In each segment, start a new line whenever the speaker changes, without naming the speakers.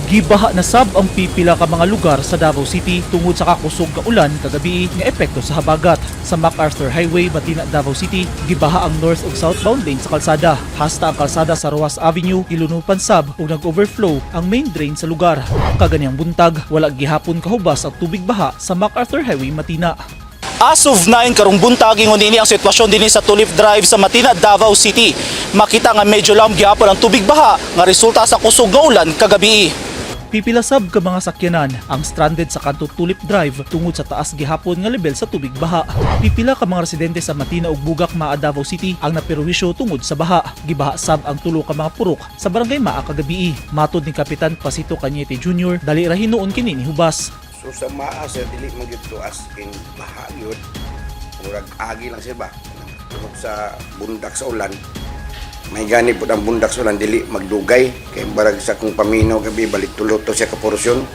Gibaha na sab ang pipila ka mga lugar sa Davao City tungod sa kakusog nga ulan kagabi nga epekto sa habagat. Sa MacArthur Highway, Batina, Davao City, gibaha ang north ug southbound lane sa kalsada. Hasta ang kalsada sa Rojas Avenue, ilunupan sab ug nag-overflow ang main drain sa lugar. Kaganyang buntag, wala gihapon kahubas ang tubig baha sa MacArthur Highway, Matina.
As of 9 karong buntag ingon ini ang sitwasyon dinhi sa Tulip Drive sa Matina, Davao City. Makita nga medyo lam gihapon ang tubig baha nga resulta sa kusog nga ulan kagabi.
Pipila sab ka mga sakyanan ang stranded sa kanto Tulip Drive tungod sa taas gihapon nga level sa tubig baha. Pipila ka mga residente sa Matina ug Bugak, Maa, Davao City ang naperwisyo tungod sa baha. Gibaha sab ang tulo ka mga purok sa barangay Maa kagabi. Matod ni Kapitan Pasito Cañete Jr., dali ra hinuon kini ni hubas.
So sa Maa sa dili magyud as in baha yun. Murag agi lang siya ba? Tungod sa bundak sa ulan. May gani po ang bundak sa ulan dili magdugay. Kay barag sa kung paminaw kabi balik tuloto siya ka porsyon.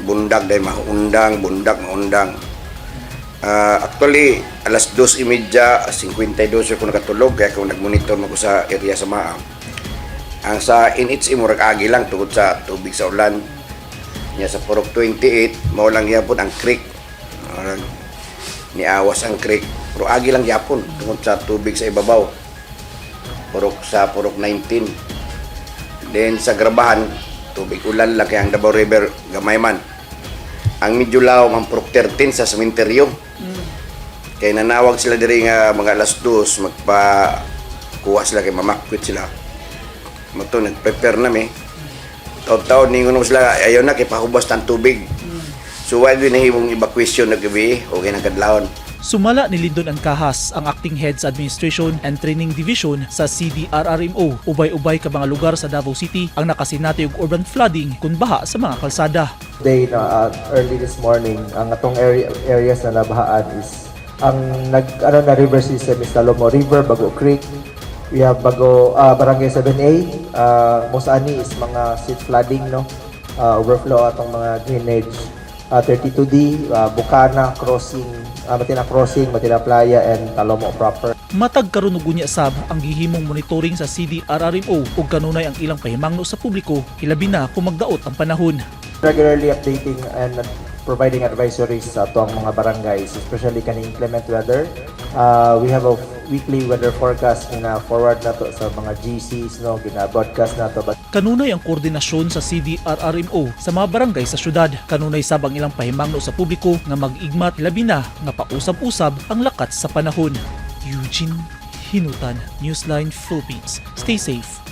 Bundak dahil maundang, bundak maundang. Actually, alas 2:30, 52 ako nakatulog kaya kung nagmonitor mo ko sa area sa Maa. Ang sa NHA murag agi lang tungod sa tubig sa ulan. Nya sa Purok 28, mao lang yapon ang creek. Niawas ang creek. Pero agi lang yapon tungod sa tubig sa ibabaw. Purok 19. Then sa Grabahan, tubig ulan lang kaya ang Davao River gamay man. Ang medyo laom ang Purok 13 sa sementeryo. Kaya nanawag sila diri nga mga alas 2 magpa-kuha sila kay mamakwit sila. Mato nag-prepare nami. Taon-taon ningon sila ayaw na kay pahubas ng tubig. So while ginahimong evacuation na gabi okay nang kadlawon.
Sumala ni Lindon Ancahas, ang Acting Head sa Administration and Training Division sa CDRRMO. Ubay-ubay ka mga lugar sa Davao City ang nakasinati og urban flooding kun baha sa mga kalsada.
Today early this morning ang atong areas na nabahaan is ang na river system is Talomo River, Bago Creek. We have Barangay 7A, Mosani is mga seed flooding, no? Overflow atong mga drainage. 32D, Bukana Crossing, Matina Crossing, Matina Playa, and Talomo proper.
Matag karon ug unya sab ang gihimong monitoring sa CDRRMO ug kanunay ang ilang pahimangno sa publiko, hilabi na kung magdaot ang panahon.
Regularly updating and providing advisories sa atong mga barangays, especially kaning inclement weather. We have a weekly weather forecast na forward na to sa mga GCs, no, gina-broadcast na to.
Kanunay ang koordinasyon sa CDRRMO sa mga barangay sa syudad. Kanunay sab ang ilang pahimangno sa publiko nga mag-igmat, labi na nga pausab-usab ang lakat sa panahon. Eugene Hinutan, Newsline Philippines. Stay safe.